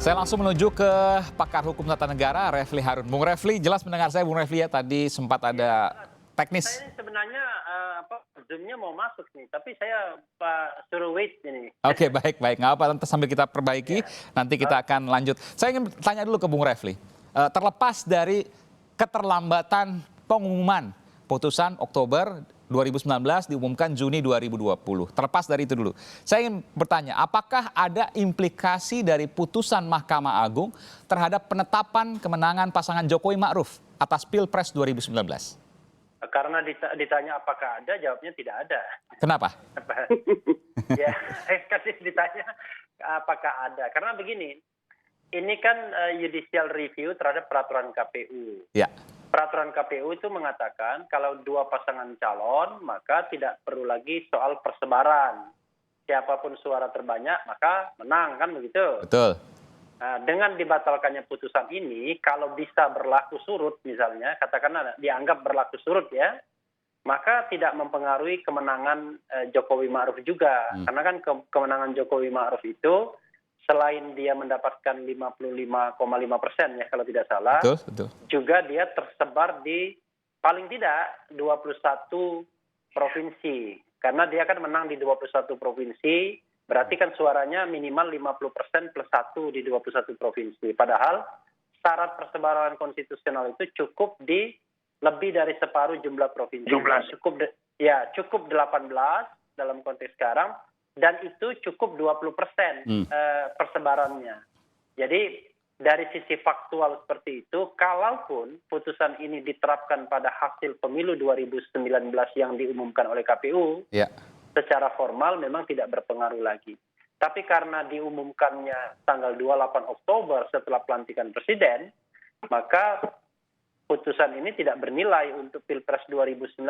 Saya langsung menuju ke pakar hukum tata negara, Refli Harun. Bung Refli, jelas mendengar saya, Bung Refli ya, tadi sempat ada teknis. Saya ini sebenarnya Zoom-nya mau masuk nih, tapi saya suruh wait ini. Oke, baik. Nggak apa, nanti sambil kita perbaiki, nanti kita akan lanjut. Saya ingin tanya dulu ke Bung Refli. Terlepas dari keterlambatan pengumuman putusan Oktober 2019 diumumkan Juni 2020. Terlepas dari itu dulu. Saya ingin bertanya, apakah ada implikasi dari putusan Mahkamah Agung terhadap penetapan kemenangan pasangan Jokowi Ma'ruf atas Pilpres 2019? Karena ditanya apakah ada, jawabnya tidak ada. Kenapa? Ya, kasih ditanya apakah ada. Karena begini, ini kan judicial review terhadap peraturan KPU. Ya. Peraturan KPU itu mengatakan kalau dua pasangan calon, maka tidak perlu lagi soal persebaran. Siapapun suara terbanyak, maka menang, kan begitu? Betul. Nah, dengan dibatalkannya putusan ini, kalau bisa berlaku surut misalnya, katakanlah dianggap berlaku surut ya, maka tidak mempengaruhi kemenangan Jokowi Ma'ruf juga. Karena kan kemenangan Jokowi Ma'ruf itu, selain dia mendapatkan 55,5% ya kalau tidak salah, Betul. juga dia tersebar di paling tidak 21 provinsi. Karena dia kan menang di 21 provinsi, berarti kan suaranya minimal 50% plus 1 di 21 provinsi. Padahal syarat persebaran konstitusional itu cukup di lebih dari separuh jumlah provinsi. Cukup 18 dalam konteks sekarang. Dan itu cukup 20% persebarannya. Jadi dari sisi faktual seperti itu, kalaupun putusan ini diterapkan pada hasil pemilu 2019 yang diumumkan oleh KPU, secara formal memang tidak berpengaruh lagi. Tapi karena diumumkannya tanggal 28 Oktober setelah pelantikan presiden, maka putusan ini tidak bernilai untuk Pilpres 2019.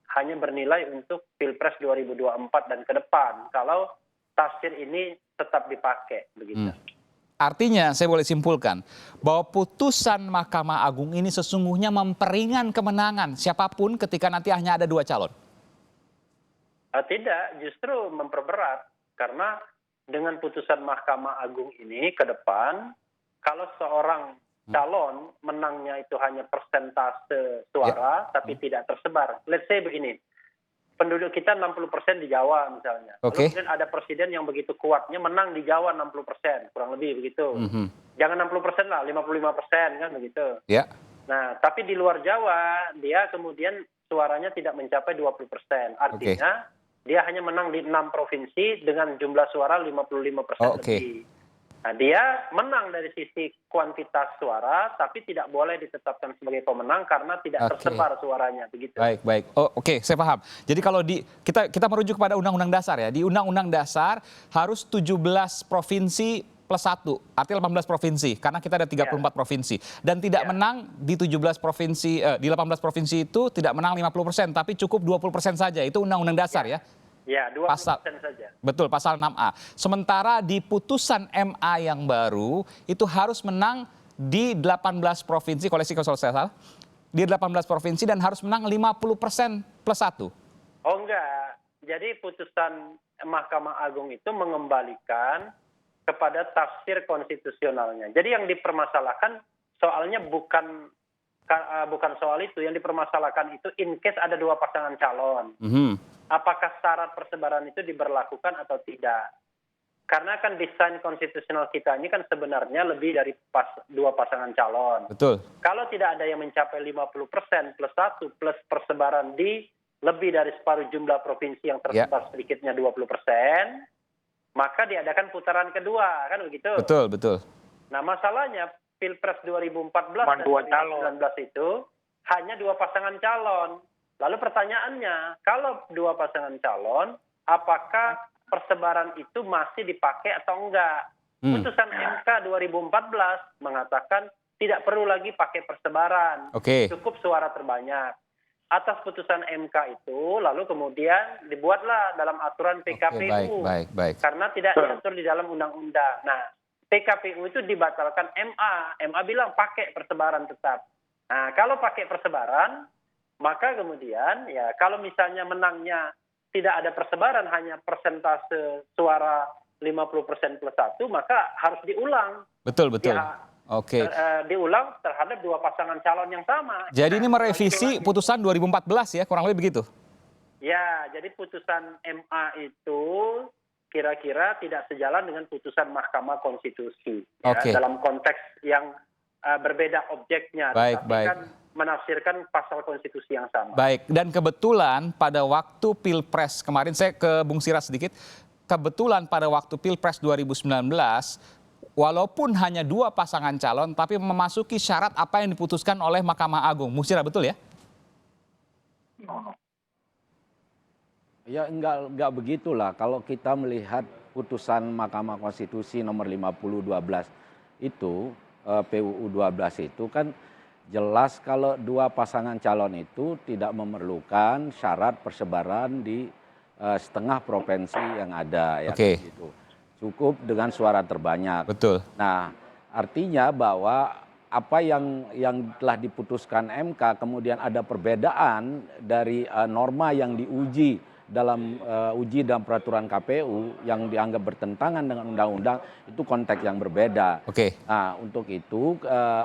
Hanya bernilai untuk Pilpres 2024 dan ke depan kalau tafsir ini tetap dipakai begitu. Artinya saya boleh simpulkan bahwa putusan Mahkamah Agung ini sesungguhnya memperingan kemenangan siapapun ketika nanti hanya ada dua calon. Tidak, justru memperberat karena dengan putusan Mahkamah Agung ini ke depan kalau seorang calon menangnya itu hanya persentase suara tapi tidak tersebar. Let's say begini, penduduk kita 60% di Jawa misalnya. Lalu kemudian ada presiden yang begitu kuatnya menang di Jawa 60%, kurang lebih begitu. Jangan 60% lah, 55% kan begitu. Nah, tapi di luar Jawa dia kemudian suaranya tidak mencapai 20%. Artinya dia hanya menang di 6 provinsi dengan jumlah suara 55% lebih. Nah, dia menang dari sisi kuantitas suara, tapi tidak boleh ditetapkan sebagai pemenang karena tidak tersebar suaranya, begitu. Baik. Oke, saya paham. Jadi kalau kita merujuk kepada Undang-Undang Dasar ya, di Undang-Undang Dasar harus 17 provinsi plus 1, artinya 18 provinsi, karena kita ada 34 provinsi. Dan tidak menang di 17 provinsi, di 18 provinsi itu tidak menang 50%, tapi cukup 20% saja, itu Undang-Undang Dasar ya. Ya, 20% saja. Betul, pasal 6A. Sementara di putusan MA yang baru, itu harus menang di 18 provinsi, koleksi kalau saya salah, di 18 provinsi dan harus menang 50% plus 1. Oh enggak, jadi putusan Mahkamah Agung itu mengembalikan kepada tafsir konstitusionalnya. Jadi yang dipermasalahkan soalnya bukan soal itu, yang dipermasalahkan itu in case ada dua pasangan calon. Apakah syarat persebaran itu diberlakukan atau tidak? Karena kan desain konstitusional kita ini kan sebenarnya lebih dari dua pasangan calon. Betul. Kalau tidak ada yang mencapai 50% plus 1 plus persebaran di lebih dari separuh jumlah provinsi yang tersebar sedikitnya 20%, maka diadakan putaran kedua, kan begitu? Betul. Nah, masalahnya Pilpres 2014 dan 2019 itu hanya dua pasangan calon. Lalu pertanyaannya, kalau dua pasangan calon, apakah persebaran itu masih dipakai atau enggak? Putusan MK 2014 mengatakan tidak perlu lagi pakai persebaran, cukup suara terbanyak. Atas putusan MK itu, lalu kemudian dibuatlah dalam aturan PKPU, karena tidak diatur di dalam undang-undang. Nah, PKPU itu dibatalkan MA bilang pakai persebaran tetap. Nah, kalau pakai persebaran, maka kemudian ya kalau misalnya menangnya tidak ada persebaran, hanya persentase suara 50% plus 1, maka harus diulang. Betul, betul. Ya, Oke. diulang terhadap dua pasangan calon yang sama. Jadi ini Nah, merevisi ulangi. putusan 2014 ya, kurang lebih begitu? Ya, jadi putusan MA itu kira-kira tidak sejalan dengan putusan Mahkamah Konstitusi. Ya, Oke. dalam konteks yang berbeda objeknya, Baik, tetapi baik. kan menafsirkan pasal konstitusi yang sama. Baik, dan kebetulan pada waktu Pilpres kemarin, saya ke Bung Sira sedikit, kebetulan pada waktu Pilpres 2019, walaupun hanya 2 pasangan calon, tapi memasuki syarat apa yang diputuskan oleh Mahkamah Agung. Bung Sira, betul ya? Ya enggak begitulah. Kalau kita melihat putusan Mahkamah Konstitusi nomor 50/12 itu, PUU 12 itu kan jelas kalau 2 pasangan calon itu tidak memerlukan syarat persebaran di setengah provinsi yang ada ya Oke. gitu. Cukup dengan suara terbanyak. Betul. Nah, artinya bahwa apa yang telah diputuskan MK kemudian ada perbedaan dari norma yang diuji dalam uji dan peraturan KPU yang dianggap bertentangan dengan undang-undang, itu konteks yang berbeda. Oke. Nah, untuk itu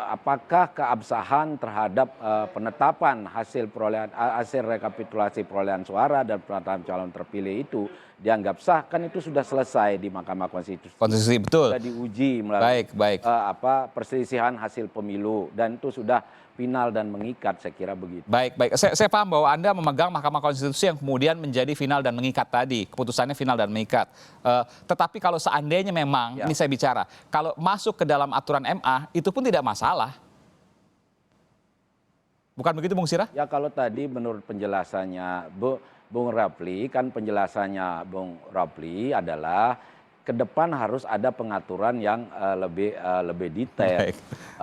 apakah keabsahan terhadap penetapan hasil rekapitulasi perolehan suara dan penetapan calon terpilih itu dianggap sah, kan itu sudah selesai di Mahkamah Konstitusi. Konstitusi, betul. Sudah diuji melalui Baik. perselisihan hasil pemilu dan itu sudah final dan mengikat, saya kira begitu. Baik. Saya paham bahwa Anda memegang Mahkamah Konstitusi yang kemudian menjadi final dan mengikat tadi. Keputusannya final dan mengikat. Tetapi kalau seandainya memang, Ya. ini saya bicara, kalau masuk ke dalam aturan MA, itu pun tidak masalah. Bukan begitu, Bung Sira? Ya kalau tadi menurut penjelasannya Bung Rapli, kan penjelasannya Bung Rapli adalah ke depan harus ada pengaturan yang lebih detail Baik.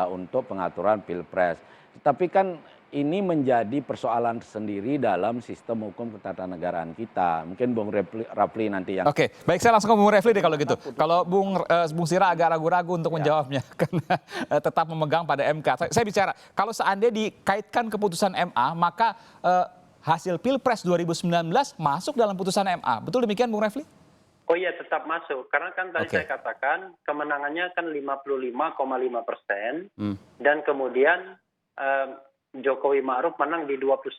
Untuk pengaturan Pilpres. Tapi kan ini menjadi persoalan sendiri dalam sistem hukum ketatanegaraan kita. Mungkin Bung Rapli nanti yang... Oke, baik, saya langsung ke Bung Refli deh kalau gitu. Kalau Bung Sira agak ragu-ragu untuk menjawabnya karena tetap memegang pada MK. Saya bicara, kalau seandainya dikaitkan keputusan MA, maka hasil Pilpres 2019 masuk dalam putusan MA. Betul demikian, Bung Refli? Oh iya, tetap masuk. Karena kan tadi Oke. saya katakan kemenangannya kan 55,5%, dan kemudian Jokowi Ma'ruf menang di 21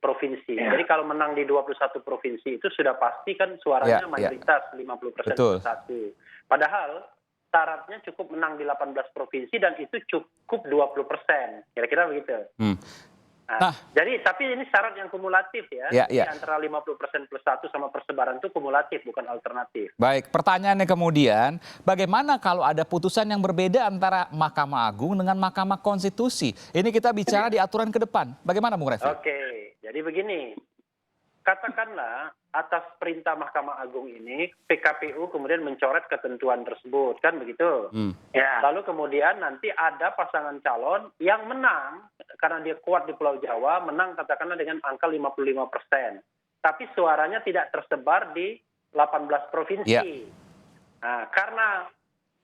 provinsi. Jadi kalau menang di 21 provinsi itu sudah pasti kan suaranya Ya, mayoritas 50% Betul. plus 1. Padahal syaratnya cukup menang di 18 provinsi dan itu cukup 20%. Kira-kira begitu. Nah, jadi tapi ini syarat yang kumulatif ya. Ya, Jadi ya. antara 50% plus 1 sama persebaran itu kumulatif, bukan alternatif. Baik, pertanyaannya kemudian, bagaimana kalau ada putusan yang berbeda antara Mahkamah Agung dengan Mahkamah Konstitusi? Ini kita bicara di aturan ke depan. Bagaimana, Bung Refli? Oke, jadi begini. Katakanlah atas perintah Mahkamah Agung ini PKPU kemudian mencoret ketentuan tersebut, kan begitu? Ya. Lalu kemudian nanti ada pasangan calon yang menang karena dia kuat di Pulau Jawa, menang katakanlah dengan angka 55%. Tapi suaranya tidak tersebar di 18 provinsi. Ya. Nah, karena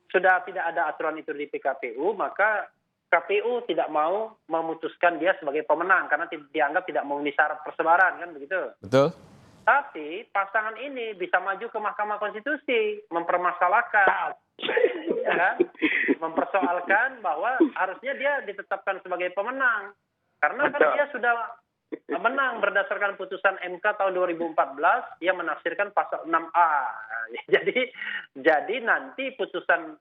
sudah tidak ada aturan itu di PKPU, maka KPU tidak mau memutuskan dia sebagai pemenang karena dianggap tidak memenuhi syarat persebaran, kan begitu. Betul? Tapi pasangan ini bisa maju ke Mahkamah Konstitusi, mempermasalahkan, ya kan? Mempersoalkan bahwa harusnya dia ditetapkan sebagai pemenang karena kan dia sudah menang berdasarkan putusan MK tahun 2014 yang menafsirkan pasal 6A. Jadi nanti putusan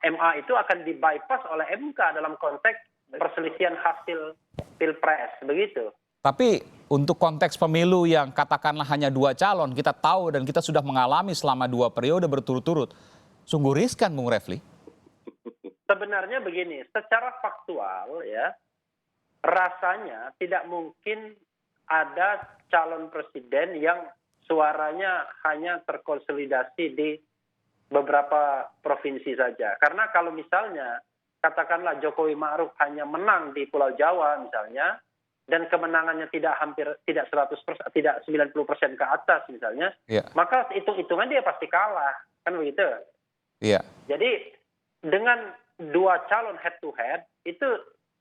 MA itu akan dibypass oleh MK dalam konteks perselisihan hasil Pilpres, begitu. Tapi untuk konteks pemilu yang katakanlah hanya 2 calon, kita tahu dan kita sudah mengalami selama 2 periode berturut-turut. Sungguh riskan, Bung Refli. Sebenarnya begini, secara faktual ya, rasanya tidak mungkin ada calon presiden yang suaranya hanya terkonsolidasi di beberapa provinsi saja. Karena kalau misalnya katakanlah Jokowi Ma'ruf hanya menang di Pulau Jawa misalnya, dan kemenangannya tidak 100%, tidak 90% ke atas misalnya, maka hitung-hitungan dia pasti kalah, kan begitu? Iya. Jadi dengan 2 calon head to head itu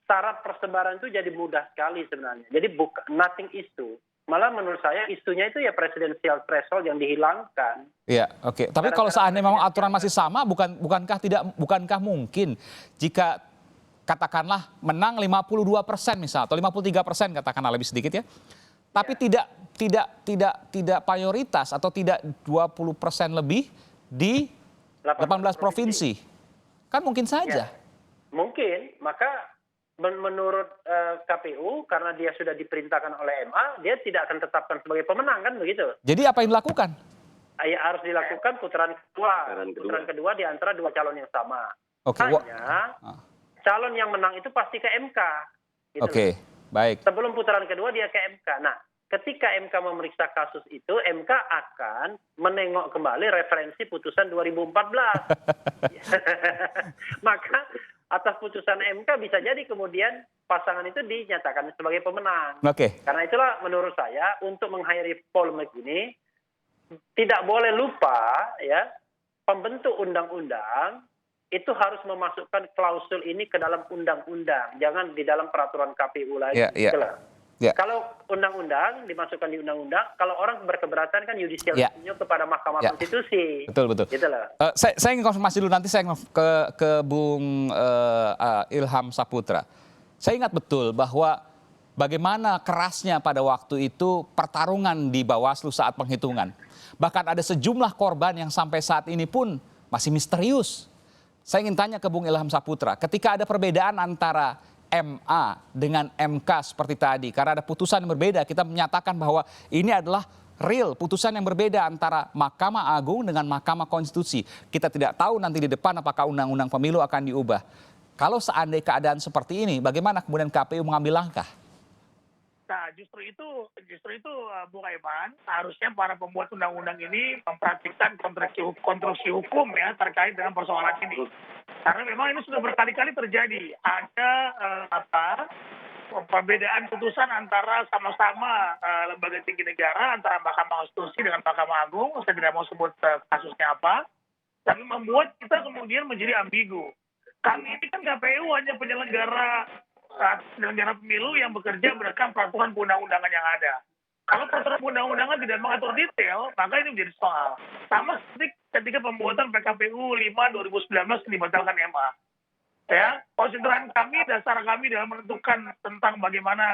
syarat persebaran itu jadi mudah sekali sebenarnya. Jadi nothing is to. Malah menurut saya isunya itu ya presidensial threshold yang dihilangkan. Iya, oke. Tapi kalau seandainya memang aturan masih sama, bukankah mungkin jika katakanlah menang 52% misal atau 53% katakanlah lebih sedikit ya, tapi tidak mayoritas atau tidak 20% lebih di 18 provinsi, kan mungkin saja. Ya, mungkin, maka menurut KPU karena dia sudah diperintahkan oleh MA, dia tidak akan tetapkan sebagai pemenang kan begitu. Jadi apa yang dilakukan? Ya, harus dilakukan putaran kedua di antara dua calon yang sama. Oke. Hanya calon yang menang itu pasti ke MK. Gitu Oke, loh. baik. Sebelum putaran kedua dia ke MK. Nah, ketika MK memeriksa kasus itu, MK akan menengok kembali referensi putusan 2014. Maka atas putusan MK bisa jadi kemudian pasangan itu dinyatakan sebagai pemenang. Oke. Karena itulah menurut saya untuk mengakhiri polemik ini tidak boleh lupa ya, pembentuk undang-undang itu harus memasukkan klausul ini ke dalam undang-undang, jangan di dalam peraturan KPU lagi. Ya, ya. Ya. Kalau undang-undang dimasukkan di undang-undang, kalau orang berkeberatan kan judicial review kepada Mahkamah Konstitusi. Betul. Gitu loh. Saya ingin konfirmasi dulu, nanti saya ke Bung Ilham Saputra. Saya ingat betul bahwa bagaimana kerasnya pada waktu itu pertarungan di Bawaslu saat penghitungan. Bahkan ada sejumlah korban yang sampai saat ini pun masih misterius. Saya ingin tanya ke Bung Ilham Saputra, ketika ada perbedaan antara MA dengan MK seperti tadi, karena ada putusan yang berbeda, kita menyatakan bahwa ini adalah real putusan yang berbeda antara Mahkamah Agung dengan Mahkamah Konstitusi. Kita tidak tahu nanti di depan apakah undang-undang pemilu akan diubah. Kalau seandainya keadaan seperti ini, bagaimana kemudian KPU mengambil langkah? Nah, justru itu Bung Aiman, harusnya para pembuat undang-undang ini mempraktikkan konstruksi hukum ya terkait dengan persoalan ini. Karena memang ini sudah berkali-kali terjadi. Ada perbedaan putusan antara sama-sama lembaga tinggi negara, antara Mahkamah Konstitusi dengan Mahkamah Agung. Saya tidak mau sebut kasusnya apa. Tapi membuat kita kemudian menjadi ambigu. Kami ini kan KPU hanya penyelenggara pemilu yang bekerja berdasarkan peraturan perundang-undangan yang ada. Kalau peraturan perundang-undangan tidak mengatur detail, maka ini menjadi soal. Sama seperti ketika pembuatan PKPU 5/2019 dibatalkan MA. Ya, konsideran kami, dasar kami dalam menentukan tentang bagaimana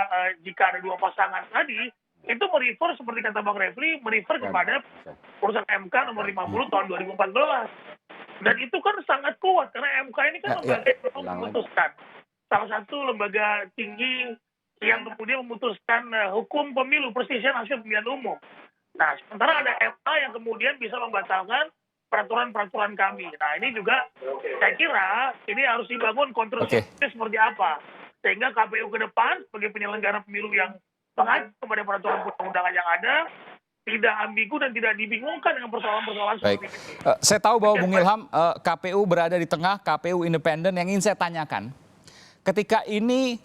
jika ada dua pasangan tadi, itu merefer seperti kata Bang Refli, merefer kepada putusan MK nomor 50 tahun 2014. Dan itu kan sangat kuat karena MK ini kan lembaga yang memutuskan. Salah satu lembaga tinggi yang kemudian memutuskan hukum pemilu, perselisihan hasil pemilihan umum. Nah, sementara ada MA yang kemudian bisa membatalkan peraturan-peraturan kami. Nah, ini juga saya kira ini harus dibangun konstruksi seperti apa. Sehingga KPU ke depan sebagai penyelenggara pemilu yang mengacu kepada peraturan perundang-undangan yang ada, tidak ambigu dan tidak dibingungkan dengan persoalan-persoalan seperti ini. Saya tahu bahwa Bung Ilham, KPU berada di tengah, KPU independen. Yang ingin saya tanyakan, ketika ini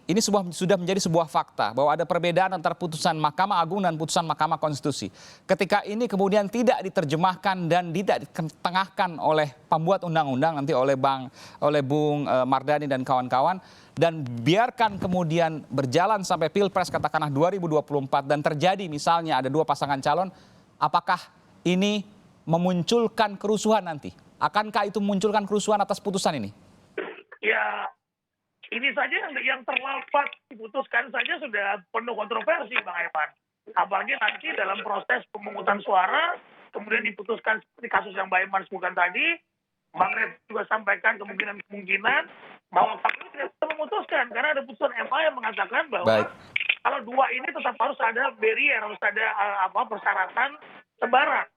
sudah menjadi sebuah fakta bahwa ada perbedaan antara putusan Mahkamah Agung dan putusan Mahkamah Konstitusi. Ketika ini kemudian tidak diterjemahkan dan tidak ditengahkan oleh pembuat undang-undang nanti oleh Bung Mardhani dan kawan-kawan, dan biarkan kemudian berjalan sampai Pilpres katakanlah 2024 dan terjadi misalnya ada dua pasangan calon, apakah ini memunculkan kerusuhan nanti? Akankah itu memunculkan kerusuhan atas putusan ini? Ya, ini saja yang terlambat diputuskan saja sudah penuh kontroversi, Bang Evan. Apalagi nanti dalam proses pemungutan suara, kemudian diputuskan seperti kasus yang Mbak Evan sebutkan tadi, Bang Red juga sampaikan kemungkinan bahwa KPU tidak bisa memutuskan. Karena ada putusan MA yang mengatakan bahwa kalau dua ini tetap harus ada barrier, harus ada persyaratan sebaran.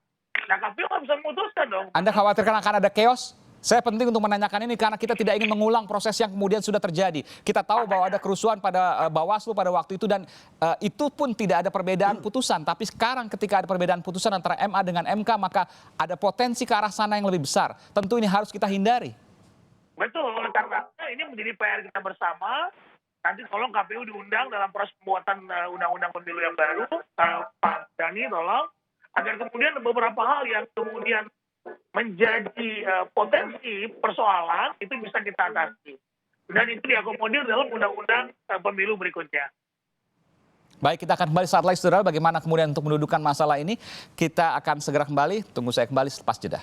Nah, KPU nggak bisa memutuskan dong. Anda khawatirkan akan ada chaos? Saya penting untuk menanyakan ini karena kita tidak ingin mengulang proses yang kemudian sudah terjadi. Kita tahu bahwa ada kerusuhan pada Bawaslu pada waktu itu dan itu pun tidak ada perbedaan putusan. Tapi sekarang ketika ada perbedaan putusan antara MA dengan MK maka ada potensi ke arah sana yang lebih besar. Tentu ini harus kita hindari. Betul, karena ini menjadi PR kita bersama. Nanti tolong KPU diundang dalam proses pembuatan undang-undang pemilu yang baru. Pak Dhani tolong. Agar kemudian beberapa hal yang kemudian menjadi potensi persoalan itu bisa kita atasi dan itu diakomodir dalam undang-undang pemilu berikutnya. Baik, kita akan kembali saat lagi, saudara. Bagaimana kemudian untuk mendudukan masalah ini? Kita akan segera kembali. Tunggu saya kembali selepas jeda.